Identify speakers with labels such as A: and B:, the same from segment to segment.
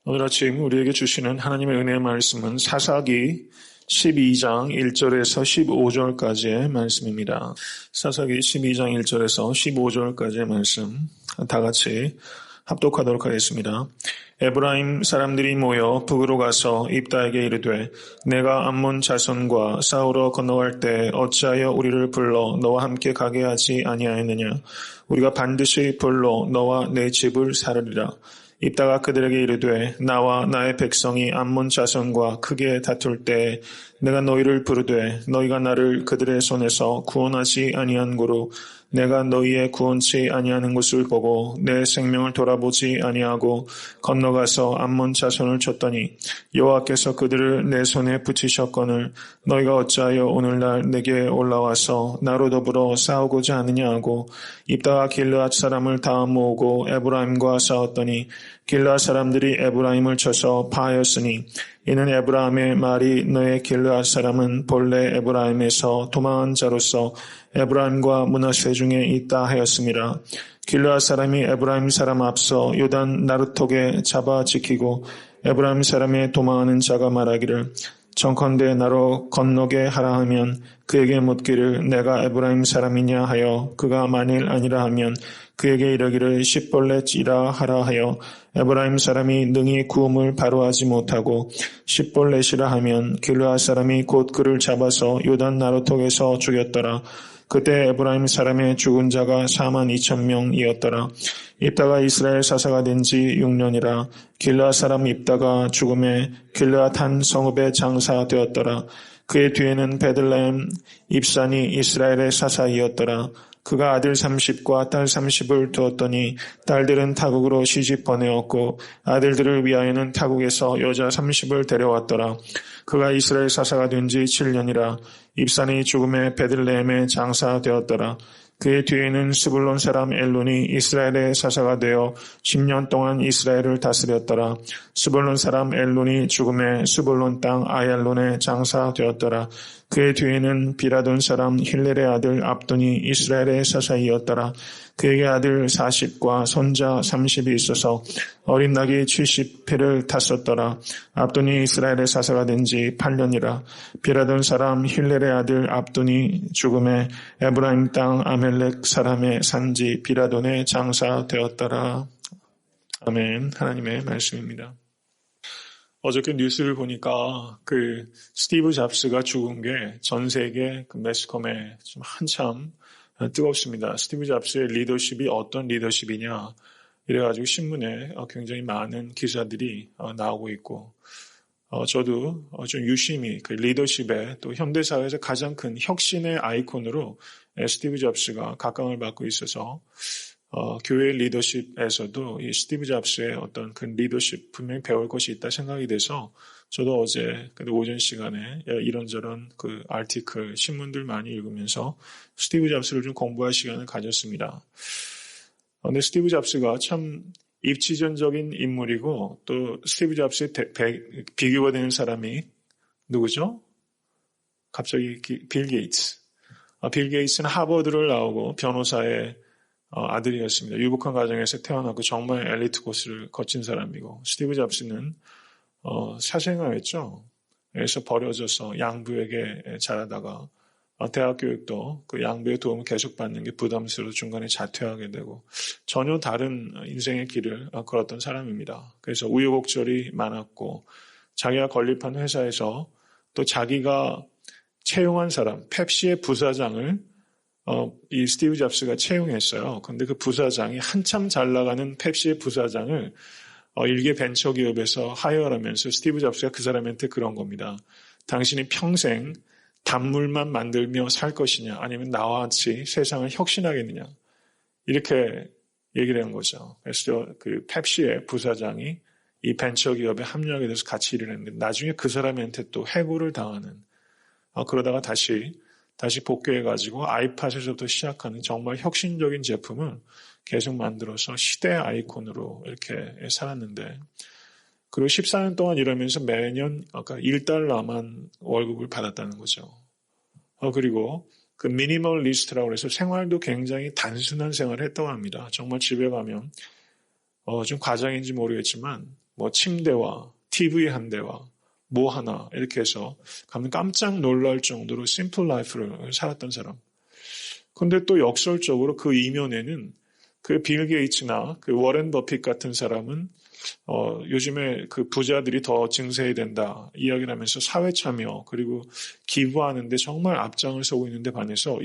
A: 오늘 아침 우리에게 주시는 하나님의 은혜의 말씀은 사사기 12장 1절에서 15절까지의 말씀입니다. 사사기 12장 1절에서 15절까지의 말씀 다 같이 합독하도록 하겠습니다. 에브라임 사람들이 모여 북으로 가서 입다에게 이르되 내가 암몬 자손과 싸우러 건너갈 때 어찌하여 우리를 불러 너와 함께 가게 하지 아니하였느냐. 우리가 반드시 불러 너와 내 집을 사르리라. 입다가 그들에게 이르되 나와 나의 백성이 암몬 자손과 크게 다툴 때 내가 너희를 부르되 너희가 나를 그들의 손에서 구원하지 아니한 고로 내가 너희의 구원치 아니하는 것을 보고 내 생명을 돌아보지 아니하고 건너가서 암몬 자손을 쳤더니 여호와께서 그들을 내 손에 붙이셨거늘 너희가 어찌하여 오늘날 내게 올라와서 나로 더불어 싸우고자 하느냐 하고 입다가 길르앗 사람을 다 모으고 에브라임과 싸웠더니 길르앗 사람들이 에브라임을 쳐서 파하였으니 이는 에브라임의 말이 너의 길르앗 사람은 본래 에브라임에서 도망한 자로서 에브라임과 므낫세 중에 있다 하였습니다. 길르앗 사람이 에브라임 사람 앞서 요단 나루톡에 잡아 지키고 에브라임 사람의 도망하는 자가 말하기를 정컨대 나로 건너게 하라 하면 그에게 묻기를 내가 에브라임 사람이냐 하여 그가 만일 아니라 하면 그에게 이르기를 십볼렛이라 하라 하여 에브라임 사람이 능히 구음을 바로 하지 못하고 십볼렛이라 하면 길르앗 사람이 곧 그를 잡아서 요단 나루톡에서 죽였더라. 그때 에브라임 사람의 죽은 자가 42,000명이었더라. 입다가 이스라엘 사사가 된 지 6년이라. 길르앗 사람 입다가 죽음에 길르앗 한 성읍에 장사되었더라. 그의 뒤에는 베들레헴 입산이 이스라엘의 사사이었더라. 그가 아들 30과 딸 30을 두었더니 딸들은 타국으로 시집 보내었고 아들들을 위하여는 타국에서 여자 30을 데려왔더라. 그가 이스라엘 사사가 된 지 7년이라. 입산이 죽음에 베들레헴에 장사되었더라. 그의 뒤에는 스불론 사람 엘론이 이스라엘의 사사가 되어 10년 동안 이스라엘을 다스렸더라. 스불론 사람 엘론이 죽음에 스불론 땅 아얄론에 장사되었더라. 그의 뒤에는 비라돈 사람 힐렐의 아들 압돈이 이스라엘의 사사이었더라. 그에게 아들 40과 손자 30이 있어서 어린 낙이 70회를 탔었더라. 압돈이 이스라엘의 사사가 된 지 8년이라. 비라돈 사람 힐렐의 아들 압돈이 죽음에 에브라임 땅 아멜렉 사람의 산지 비라돈에 장사되었더라. 아멘. 하나님의 말씀입니다. 어저께 뉴스를 보니까 스티브 잡스가 죽은 게 전 세계 매스컴에 좀 한참 뜨겁습니다. 스티브 잡스의 리더십이 어떤 리더십이냐 이래가지고 신문에 굉장히 많은 기사들이 나오고 있고 저도 좀 유심히 그 리더십에 또 현대사회에서 가장 큰 혁신의 아이콘으로 스티브 잡스가 각광을 받고 있어서 교회 리더십에서도 이 스티브 잡스의 어떤 그 리더십 분명히 배울 것이 있다 생각이 돼서 저도 어제 오전 시간에 이런저런 그 아티클 신문들 많이 읽으면서 스티브 잡스를 좀 공부할 시간을 가졌습니다. 근데 스티브 잡스가 참 입지전적인 인물이고 또 스티브 잡스의 비교가 되는 사람이 누구죠? 갑자기 빌 게이츠. 빌 게이츠는 하버드를 나오고 변호사의 아들이었습니다. 유복한 가정에서 태어나고 정말 엘리트 코스를 거친 사람이고 스티브 잡스는 사생아였죠. 그래서 버려져서 양부에게 자라다가 대학 교육도 그 양부의 도움을 계속 받는 게 부담스러워 중간에 자퇴하게 되고 전혀 다른 인생의 길을 걸었던 사람입니다. 그래서 우여곡절이 많았고 자기가 건립한 회사에서 또 자기가 채용한 사람, 펩시의 부사장을 이 스티브 잡스가 채용했어요. 근데 그 부사장이 한참 잘 나가는 펩시의 부사장을 일개 벤처기업에서 하이어하면서 스티브 잡스가 그 사람한테 그런 겁니다. 당신이 평생 단물만 만들며 살 것이냐 아니면 나와 같이 세상을 혁신하겠느냐 이렇게 얘기를 한 거죠. 그래서 그 펩시의 부사장이 이 벤처기업에 합류하게 돼서 같이 일을 했는데 나중에 그 사람한테 또 해고를 당하는 그러다가 다시 복귀해가지고 아이팟에서부터 시작하는 정말 혁신적인 제품을 계속 만들어서 시대의 아이콘으로 이렇게 살았는데 그리고 14년 동안 이러면서 매년 아까 $1만 월급을 받았다는 거죠. 그리고 그 미니멀리스트라고 해서 생활도 굉장히 단순한 생활을 했다고 합니다. 정말 집에 가면 좀 과장인지 모르겠지만 뭐 침대와 TV 한 대와 뭐 하나 이렇게 해서 가면 깜짝 놀랄 정도로 심플 라이프를 살았던 사람. 근데 또 역설적으로 그 이면에는 그 빌 게이츠나 그 워렌 버핏 같은 사람은 요즘에 그 부자들이 더 증세해야 된다 이야기를 하면서 사회 참여 그리고 기부하는데 정말 앞장을 서고 있는데 반해서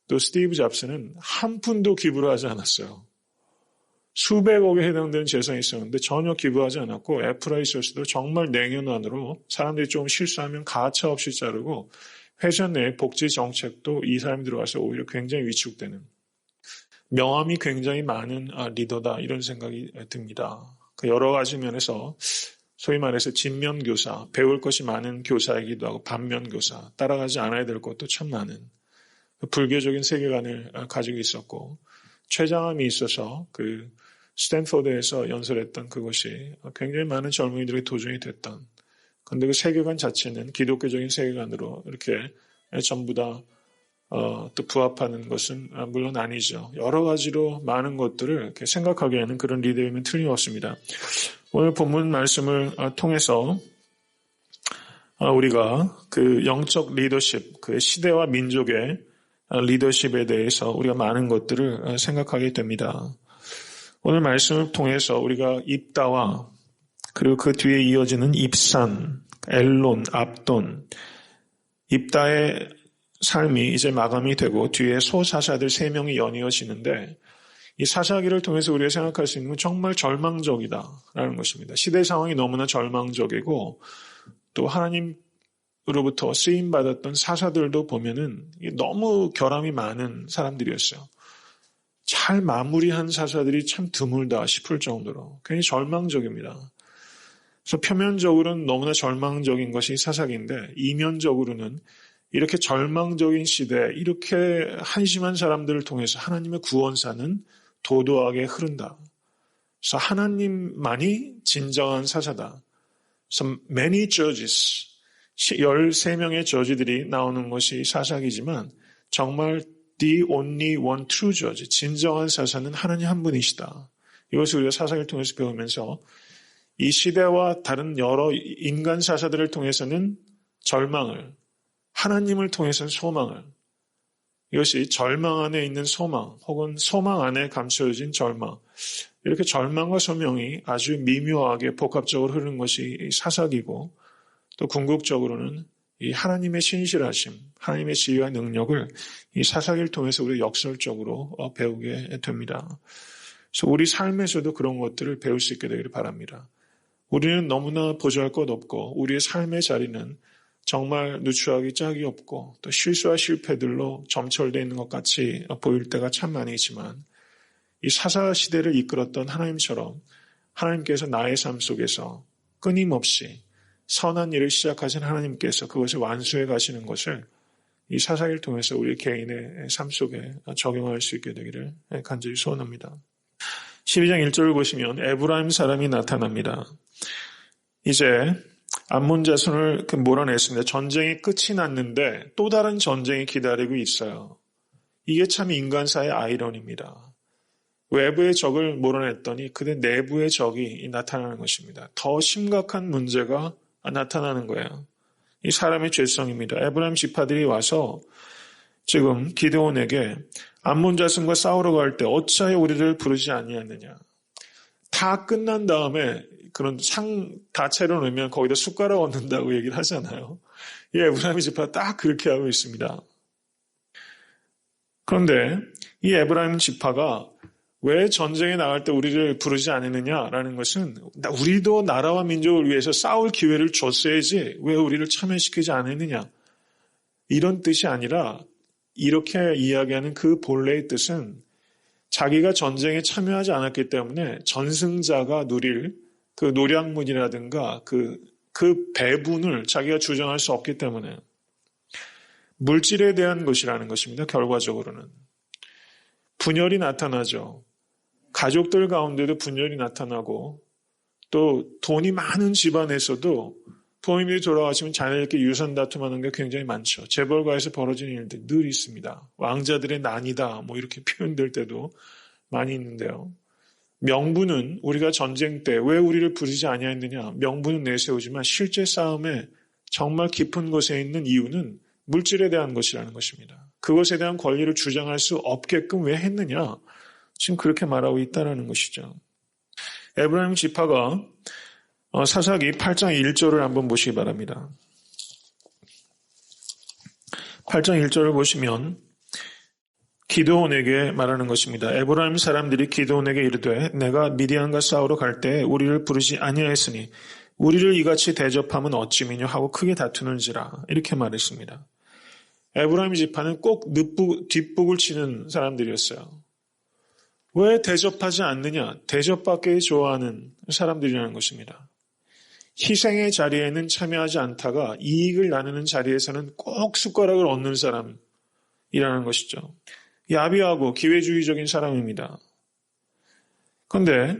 A: 또 스티브 잡스는 한 푼도 기부를 하지 않았어요. 수백억에 해당되는 재산이 있었는데 전혀 기부하지 않았고 애플에 있었어도 정말 내년 안으로 사람들이 좀 실수하면 가차없이 자르고 회사 내 복지 정책도 이 사람이 들어가서 오히려 굉장히 위축되는 명함이 굉장히 많은 리더다 이런 생각이 듭니다. 여러 가지 면에서 소위 말해서 진면교사, 배울 것이 많은 교사이기도 하고 반면교사, 따라가지 않아야 될 것도 참 많은 불교적인 세계관을 가지고 있었고 췌장암이 있어서 그 스탠포드에서 연설했던 그것이 굉장히 많은 젊은이들의 도전이 됐던 그런데 그 세계관 자체는 기독교적인 세계관으로 이렇게 전부 다 또 부합하는 것은 물론 아니죠. 여러 가지로 많은 것들을 이렇게 생각하게 하는 그런 리더이면 틀림없습니다. 오늘 본문 말씀을 통해서 우리가 그 영적 리더십, 그 시대와 민족의 리더십에 대해서 우리가 많은 것들을 생각하게 됩니다. 오늘 말씀을 통해서 우리가 입다와 그리고 그 뒤에 이어지는 입산, 엘론, 압돈, 입다의 삶이 이제 마감이 되고 뒤에 소사사들 3명이 연이어지는데 이 사사기를 통해서 우리가 생각할 수 있는 건 정말 절망적이다라는 것입니다. 시대 상황이 너무나 절망적이고 또 하나님으로부터 쓰임받았던 사사들도 보면은 너무 결함이 많은 사람들이었어요. 잘 마무리한 사사들이 참 드물다 싶을 정도로 굉장히 절망적입니다. 그래서 표면적으로는 너무나 절망적인 것이 사사기인데 이면적으로는 이렇게 절망적인 시대에 이렇게 한심한 사람들을 통해서 하나님의 구원사는 도도하게 흐른다. 그래서 하나님만이 진정한 사사다. 그래서 many judges, 13명의 저지들이 나오는 것이 사사기지만 정말 the only one true judge, 진정한 사사는 하나님 한 분이시다. 이것을 우리가 사사기를 통해서 배우면서 이 시대와 다른 여러 인간 사사들을 통해서는 절망을 하나님을 통해서는 소망을 이것이 절망 안에 있는 소망 혹은 소망 안에 감춰진 절망 이렇게 절망과 소명이 아주 미묘하게 복합적으로 흐르는 것이 사사기고 또 궁극적으로는 이 하나님의 신실하심, 하나님의 지혜와 능력을 이 사사기를 통해서 우리 역설적으로 배우게 됩니다. 그래서 우리 삶에서도 그런 것들을 배울 수 있게 되기를 바랍니다. 우리는 너무나 보잘것 없고 우리의 삶의 자리는 정말 누추하기 짝이 없고 또 실수와 실패들로 점철되어 있는 것 같이 보일 때가 참 많이 있지만 이 사사시대를 이끌었던 하나님처럼 하나님께서 나의 삶 속에서 끊임없이 선한 일을 시작하신 하나님께서 그것을 완수해 가시는 것을 이 사사기를 통해서 우리 개인의 삶 속에 적용할 수 있게 되기를 간절히 소원합니다. 12장 1절을 보시면 에브라임 사람이 나타납니다. 이제 암몬 자손을 몰아냈습니다. 전쟁이 끝이 났는데 또 다른 전쟁이 기다리고 있어요. 이게 참 인간사의 아이러니입니다. 외부의 적을 몰아냈더니 그들 내부의 적이 나타나는 것입니다. 더 심각한 문제가 나타나는 거예요. 이 사람의 죄성입니다. 에브라임 지파들이 와서 지금 기드온에게 암몬 자손과 싸우러 갈 때 어찌하여 우리를 부르지 아니하느냐. 다 끝난 다음에 그런 상 다 차려놓으면 거기다 숟가락 얹는다고 얘기를 하잖아요. 이 에브라임 지파가 딱 그렇게 하고 있습니다. 그런데 이 에브라임 지파가 왜 전쟁에 나갈 때 우리를 부르지 않느냐라는 것은 우리도 나라와 민족을 위해서 싸울 기회를 줬어야지 왜 우리를 참여시키지 않느냐 이런 뜻이 아니라 이렇게 이야기하는 그 본래의 뜻은 자기가 전쟁에 참여하지 않았기 때문에 전승자가 누릴 그 노량문이라든가 그 배분을 자기가 주장할 수 없기 때문에 물질에 대한 것이라는 것입니다. 결과적으로는. 분열이 나타나죠. 가족들 가운데도 분열이 나타나고 또 돈이 많은 집안에서도 부모님이 돌아가시면 자녀들께 유산 다툼하는 게 굉장히 많죠. 재벌가에서 벌어지는 일들 늘 있습니다. 왕자들의 난이다 뭐 이렇게 표현될 때도 많이 있는데요. 명분은 우리가 전쟁 때 왜 우리를 부르지 아니하였느냐? 명분은 내세우지만 실제 싸움에 정말 깊은 곳에 있는 이유는 물질에 대한 것이라는 것입니다. 그것에 대한 권리를 주장할 수 없게끔 왜 했느냐? 지금 그렇게 말하고 있다는 것이죠. 에브라임 지파가 사사기 8장 1절을 한번 보시기 바랍니다. 8장 1절을 보시면 기드온에게 말하는 것입니다. 에브라임 사람들이 기드온에게 이르되 내가 미디안과 싸우러 갈 때 우리를 부르지 아니하였으니 우리를 이같이 대접하면 어찌미뇨 하고 크게 다투는지라 이렇게 말했습니다. 에브라임 지파는 꼭 뒷북을 치는 사람들이었어요. 왜 대접하지 않느냐? 대접받기 좋아하는 사람들이라는 것입니다. 희생의 자리에는 참여하지 않다가 이익을 나누는 자리에서는 꼭 숟가락을 얹는 사람이라는 것이죠. 야비하고 기회주의적인 사람입니다. 그런데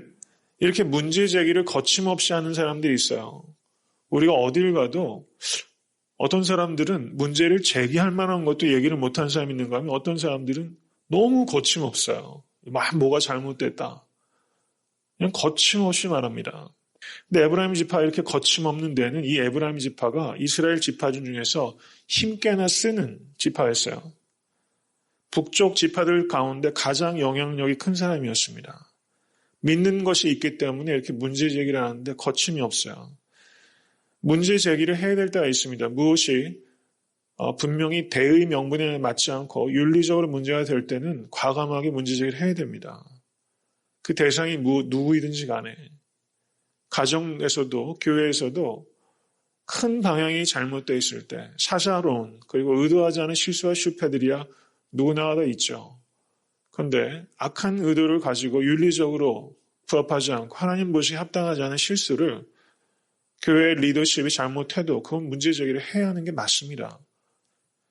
A: 이렇게 문제 제기를 거침없이 하는 사람들이 있어요. 우리가 어딜 가도 어떤 사람들은 문제를 제기할 만한 것도 얘기를 못하는 사람이 있는가 하면 어떤 사람들은 너무 거침없어요. 막 뭐가 잘못됐다. 그냥 거침없이 말합니다. 근데 에브라임 지파가 이렇게 거침없는 데는 이 에브라임 지파가 이스라엘 지파 중에서 힘께나 쓰는 지파였어요. 북쪽 지파들 가운데 가장 영향력이 큰 사람이었습니다. 믿는 것이 있기 때문에 이렇게 문제 제기를 하는데 거침이 없어요. 문제 제기를 해야 될 때가 있습니다. 무엇이 분명히 대의 명분에 맞지 않고 윤리적으로 문제가 될 때는 과감하게 문제 제기를 해야 됩니다. 그 대상이 누구이든지 간에 가정에서도 교회에서도 큰 방향이 잘못되어 있을 때 사사로운 그리고 의도하지 않은 실수와 실패들이야 누구나 다 있죠. 그런데 악한 의도를 가지고 윤리적으로 부합하지 않고 하나님 보시기에 합당하지 않은 실수를 교회 리더십이 잘못해도 그건 문제 제기를 해야 하는 게 맞습니다.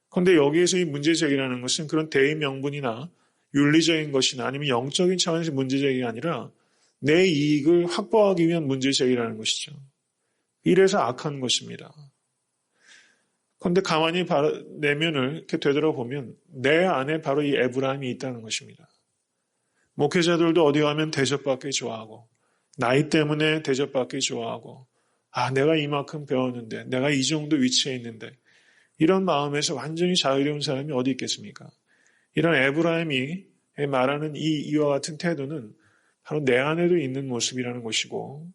A: 그런데 여기에서 이 문제 제기라는 것은 그런 대의 명분이나 윤리적인 것이나 아니면 영적인 차원에서 문제 제기가 아니라 내 이익을 확보하기 위한 문제 제기라는 것이죠. 이래서 악한 것입니다. 그런데 가만히 내면을 이렇게 되돌아보면 내 안에 바로 이 에브라임이 있다는 것입니다. 목회자들도 어디 가면 대접받기 좋아하고 나이 때문에 대접받기 좋아하고 내가 이만큼 배웠는데 내가 이 정도 위치에 있는데 이런 마음에서 완전히 자유로운 사람이 어디 있겠습니까? 이런 에브라임이 말하는 이와 같은 태도는 바로 내 안에도 있는 모습이라는 것이고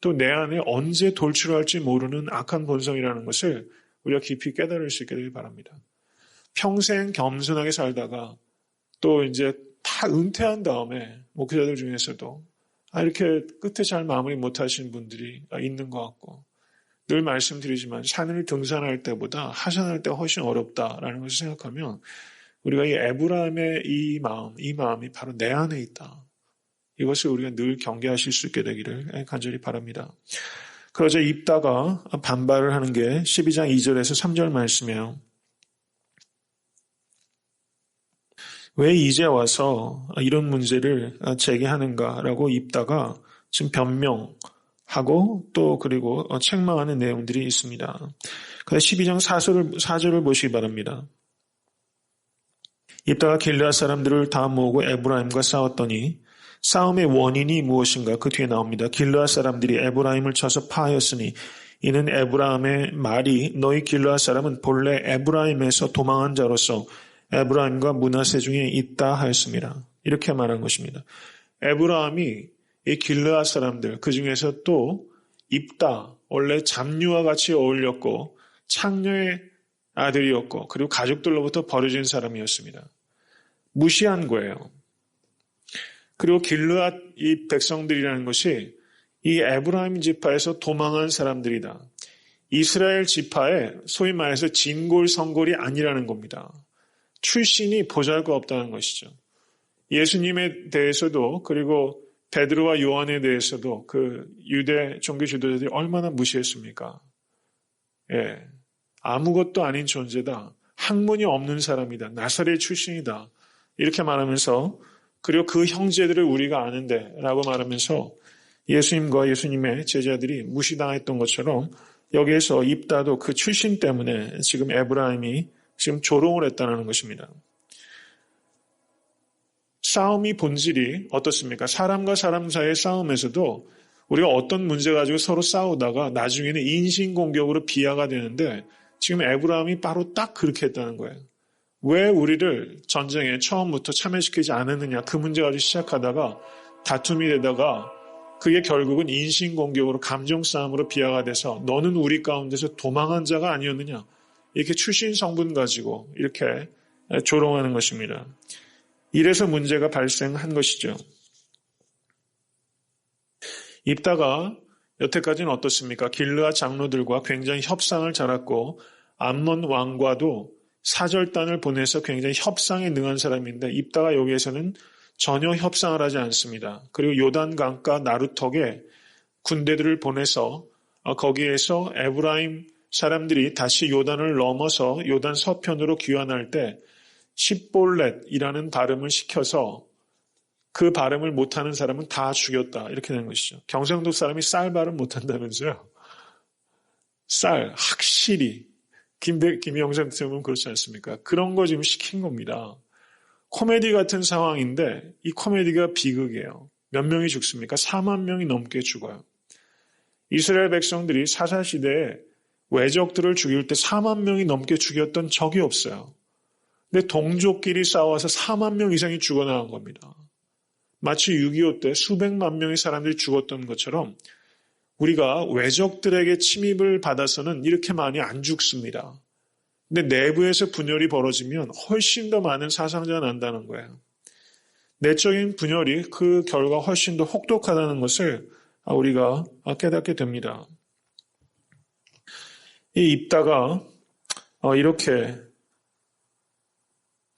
A: 또 내 안에 언제 돌출할지 모르는 악한 본성이라는 것을 우리가 깊이 깨달을 수 있게 되길 바랍니다. 평생 겸손하게 살다가 또 이제 다 은퇴한 다음에 목회자들 중에서도 이렇게 끝에 잘 마무리 못하시는 분들이 있는 것 같고 늘 말씀드리지만 산을 등산할 때보다 하산할 때가 훨씬 어렵다라는 것을 생각하면 우리가 이 에브라임의 이 마음이 바로 내 안에 있다. 이것을 우리가 늘 경계하실 수 있게 되기를 간절히 바랍니다. 그러자 입다가 반발을 하는 게 12장 2절에서 3절 말씀이에요. 왜 이제 와서 이런 문제를 제기하는가라고 입다가 지금 변명하고 또 그리고 책망하는 내용들이 있습니다. 그래서 12장 4절을 보시기 바랍니다. 입다가 길르앗 사람들을 다 모으고 에브라임과 싸웠더니 싸움의 원인이 무엇인가 그 뒤에 나옵니다. 길르앗 사람들이 에브라임을 쳐서 파하였으니 이는 에브라임의 말이 너희 길르앗 사람은 본래 에브라임에서 도망한 자로서 에브라임과 므낫세 중에 있다 하였습니다. 이렇게 말한 것입니다. 에브라임이 이 길르앗 사람들 그 중에서 또 입다 원래 잡류와 같이 어울렸고 창녀의 아들이었고 그리고 가족들로부터 버려진 사람이었습니다. 무시한 거예요. 그리고 길르앗 이 백성들이라는 것이 이 에브라임 지파에서 도망한 사람들이다. 이스라엘 지파의 소위 말해서 진골성골이 아니라는 겁니다. 출신이 보잘것없다는 것이죠. 예수님에 대해서도 그리고 베드로와 요한에 대해서도 그 유대 종교 지도자들이 얼마나 무시했습니까? 아무것도 아닌 존재다. 학문이 없는 사람이다. 나사렛 출신이다. 이렇게 말하면서 그리고 그 형제들을 우리가 아는데 라고 말하면서 예수님과 예수님의 제자들이 무시당했던 것처럼 여기에서 입다도 그 출신 때문에 지금 에브라임이 지금 조롱을 했다는 것입니다. 싸움이 본질이 어떻습니까? 사람과 사람 사이의 싸움에서도 우리가 어떤 문제 가지고 서로 싸우다가 나중에는 인신공격으로 비하가 되는데 지금 에브라임이 바로 딱 그렇게 했다는 거예요. 왜 우리를 전쟁에 처음부터 참여시키지 않았느냐, 그 문제 가지고 시작하다가 다툼이 되다가 그게 결국은 인신공격으로 감정싸움으로 비하가 돼서 너는 우리 가운데서 도망한 자가 아니었느냐, 이렇게 출신 성분 가지고 이렇게 조롱하는 것입니다. 이래서 문제가 발생한 것이죠. 입다가 여태까지는 어떻습니까? 길르앗 장로들과 굉장히 협상을 잘했고 암몬 왕과도 사절단을 보내서 굉장히 협상에 능한 사람인데 입다가 여기에서는 전혀 협상을 하지 않습니다. 그리고 요단강가 나루턱에 군대들을 보내서 거기에서 에브라임 사람들이 다시 요단을 넘어서 요단 서편으로 귀환할 때 십볼렛이라는 발음을 시켜서 그 발음을 못하는 사람은 다 죽였다, 이렇게 되는 것이죠. 경상도 사람이 쌀 발음 못한다면서요. 쌀, 확실히. 김영삼 때문에 그렇지 않습니까? 그런 거 지금 시킨 겁니다. 코미디 같은 상황인데 이 코미디가 비극이에요. 몇 명이 죽습니까? 4만 명이 넘게 죽어요. 이스라엘 백성들이 사사시대에 외적들을 죽일 때 4만 명이 넘게 죽였던 적이 없어요. 근데 동족끼리 싸워서 4만 명 이상이 죽어나간 겁니다. 마치 6.25 때 수백만 명의 사람들이 죽었던 것처럼 우리가 외적들에게 침입을 받아서는 이렇게 많이 안 죽습니다. 근데 내부에서 분열이 벌어지면 훨씬 더 많은 사상자가 난다는 거예요. 내적인 분열이 그 결과 훨씬 더 혹독하다는 것을 우리가 깨닫게 됩니다. 이 입다가 이렇게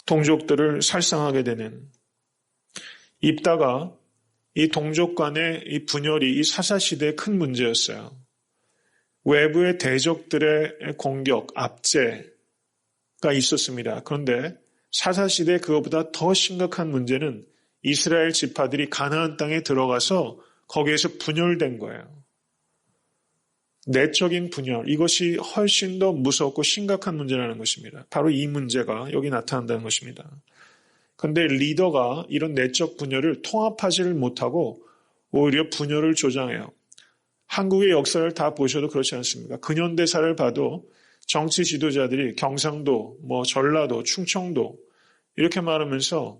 A: 동족들을 살상하게 되는, 입다가 이 동족 간의 이 분열이 이 사사시대의 큰 문제였어요. 외부의 대적들의 공격, 압제가 있었습니다. 그런데 사사시대 그것보다 더 심각한 문제는 이스라엘 지파들이 가나안 땅에 들어가서 거기에서 분열된 거예요. 내적인 분열, 이것이 훨씬 더 무섭고 심각한 문제라는 것입니다. 바로 이 문제가 여기 나타난다는 것입니다. 그런데 리더가 이런 내적 분열을 통합하지를 못하고 오히려 분열을 조장해요. 한국의 역사를 다 보셔도 그렇지 않습니까? 근현대사를 봐도 정치 지도자들이 경상도, 전라도, 충청도 이렇게 말하면서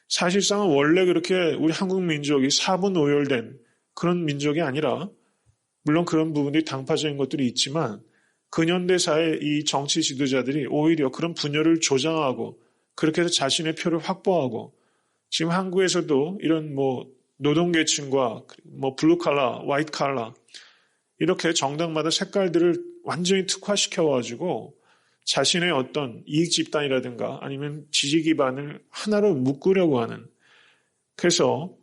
A: 사실상은 원래 그렇게 우리 한국 민족이 사분오열된 그런 민족이 아니라, 물론 그런 부분들이 당파적인 것들이 있지만 근현대사의 이 정치 지도자들이 오히려 그런 분열을 조장하고 그렇게 해서 자신의 표를 확보하고, 지금 한국에서도 이런 노동계층과 블루칼라, 화이트칼라 이렇게 정당마다 색깔들을 완전히 특화시켜가지고 자신의 어떤 이익 집단이라든가 아니면 지지 기반을 하나로 묶으려고 하는, 그래서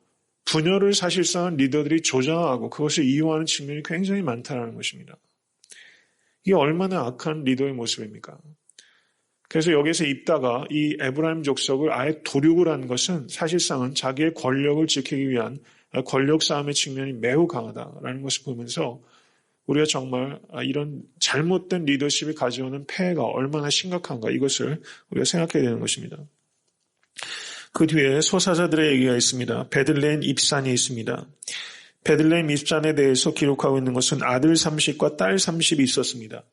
A: 분열을 사실상 리더들이 조장하고 그것을 이용하는 측면이 굉장히 많다는 것입니다. 이게 얼마나 악한 리더의 모습입니까? 그래서 여기서 입다가 이 에브라임 족속을 아예 도륙을 한 것은 사실상은 자기의 권력을 지키기 위한 권력 싸움의 측면이 매우 강하다라는 것을 보면서 우리가 정말 이런 잘못된 리더십이 가져오는 폐해가 얼마나 심각한가, 이것을 우리가 생각해야 되는 것입니다. 그 뒤에 소사자들의 얘기가 있습니다. 베들레헴 입산이 있습니다. 베들레헴 입산에 대해서 기록하고 있는 것은 아들 30과 딸 30이 있었습니다.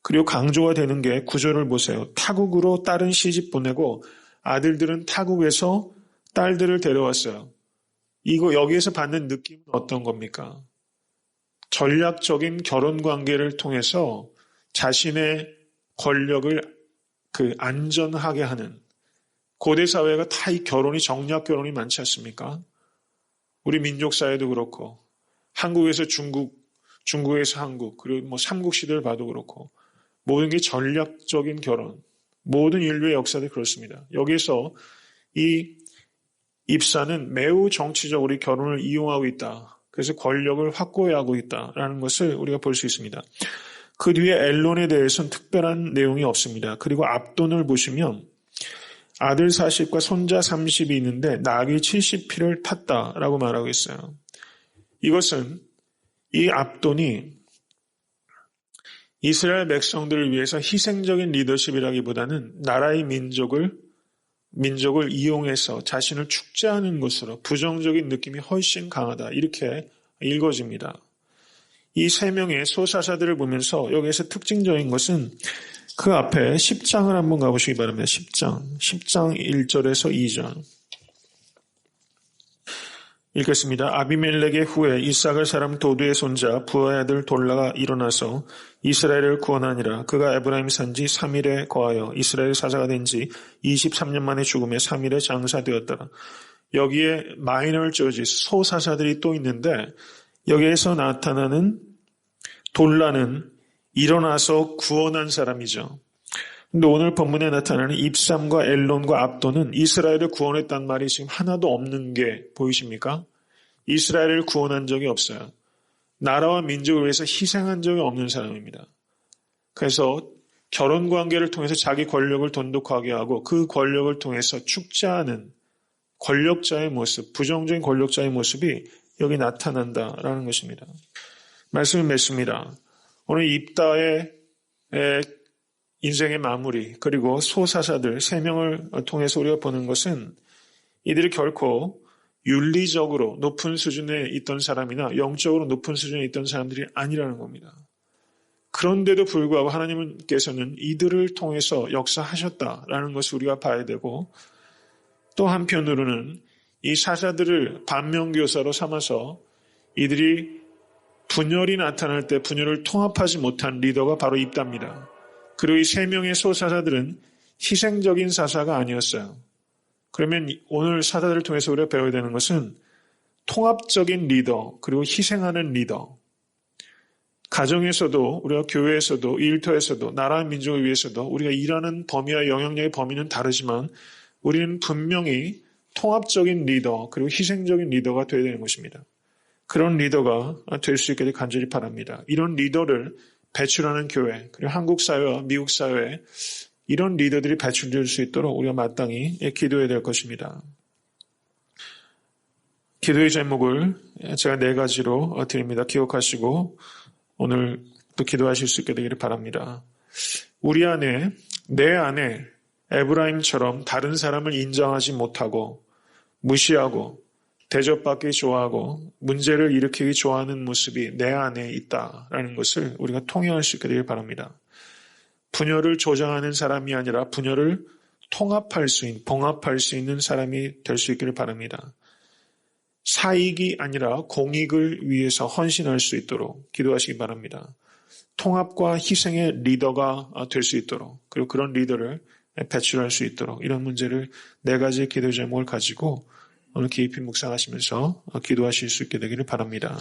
A: 그리고 강조가 되는 게 구절을 보세요. 타국으로 딸은 시집 보내고 아들들은 타국에서 딸들을 데려왔어요. 이거 여기에서 받는 느낌은 어떤 겁니까? 전략적인 결혼 관계를 통해서 자신의 권력을 안전하게 하는, 고대 사회가 다 이 결혼이 정략 결혼이 많지 않습니까? 우리 민족 사회도 그렇고 한국에서 중국, 중국에서 한국, 그리고 삼국시대를 봐도 그렇고 모든 게 전략적인 결혼, 모든 인류의 역사도 그렇습니다. 여기서 이 입사는 매우 정치적으로 이 결혼을 이용하고 있다. 그래서 권력을 확고해하고 있다라는 것을 우리가 볼 수 있습니다. 그 뒤에 엘론에 대해서는 특별한 내용이 없습니다. 그리고 압돈을 보시면 아들 40과 손자 30이 있는데 나귀 70匹를 탔다라고 말하고 있어요. 이것은 이 압돈이 이스라엘 백성들을 위해서 희생적인 리더십이라기보다는 나라의 민족을 민족을 이용해서 자신을 축제하는 것으로 부정적인 느낌이 훨씬 강하다. 이렇게 읽어집니다. 이 세 명의 소사사들을 보면서 여기에서 특징적인 것은 그 앞에 10장을 한번 가보시기 바랍니다. 10장 1절에서 2절. 읽겠습니다. 아비멜렉의 후에 이삭을 사람 도두의 손자 부하의 아들 돌라가 일어나서 이스라엘을 구원하니라. 그가 에브라임 산지 3일에 거하여 이스라엘 사사가 된 지 23년 만에 죽음에 3일에 장사되었더라. 여기에 마이너 저지스 소사사들이 또 있는데 여기에서 나타나는 돌라는 일어나서 구원한 사람이죠. 근데 오늘 본문에 나타나는 입삼과 엘론과 압도는 이스라엘을 구원했단 말이 지금 하나도 없는 게 보이십니까? 이스라엘을 구원한 적이 없어요. 나라와 민족을 위해서 희생한 적이 없는 사람입니다. 그래서 결혼 관계를 통해서 자기 권력을 돈독하게 하고 그 권력을 통해서 축제하는 권력자의 모습, 부정적인 권력자의 모습이 여기 나타난다라는 것입니다. 말씀을 맺습니다. 오늘 입다의 인생의 마무리 그리고 소사사들 3명을 통해서 우리가 보는 것은 이들이 결코 윤리적으로 높은 수준에 있던 사람이나 영적으로 높은 수준에 있던 사람들이 아니라는 겁니다. 그런데도 불구하고 하나님께서는 이들을 통해서 역사하셨다라는 것을 우리가 봐야 되고 또 한편으로는 이 사사들을 반면교사로 삼아서 이들이 분열이 나타날 때 분열을 통합하지 못한 리더가 바로 입다입니다. 그리고 이 3명의 소사사들은 희생적인 사사가 아니었어요. 그러면 오늘 사사들을 통해서 우리가 배워야 되는 것은 통합적인 리더 그리고 희생하는 리더. 가정에서도 우리가 교회에서도 일터에서도 나라 민족을 위해서도 우리가 일하는 범위와 영향력의 범위는 다르지만 우리는 분명히 통합적인 리더 그리고 희생적인 리더가 되어야 되는 것입니다. 그런 리더가 될 수 있기를 간절히 바랍니다. 이런 리더를 배출하는 교회 그리고 한국 사회와 미국 사회에 이런 리더들이 배출될 수 있도록 우리가 마땅히 기도해야 될 것입니다. 기도의 제목을 제가 4가지로 드립니다. 기억하시고 오늘 또 기도하실 수 있게 되기를 바랍니다. 우리 안에 내 안에 에브라임처럼 다른 사람을 인정하지 못하고 무시하고 대접받기 좋아하고 문제를 일으키기 좋아하는 모습이 내 안에 있다라는 것을 우리가 통용할 수 있게 되길 바랍니다. 분열을 조장하는 사람이 아니라 분열을 통합할 수 있는, 봉합할 수 있는 사람이 될 수 있기를 바랍니다. 사익이 아니라 공익을 위해서 헌신할 수 있도록 기도하시기 바랍니다. 통합과 희생의 리더가 될 수 있도록 그리고 그런 리더를 배출할 수 있도록 이런 문제를 4가지의 기도 제목을 가지고 오늘 깊이 묵상하시면서 기도하실 수 있게 되기를 바랍니다.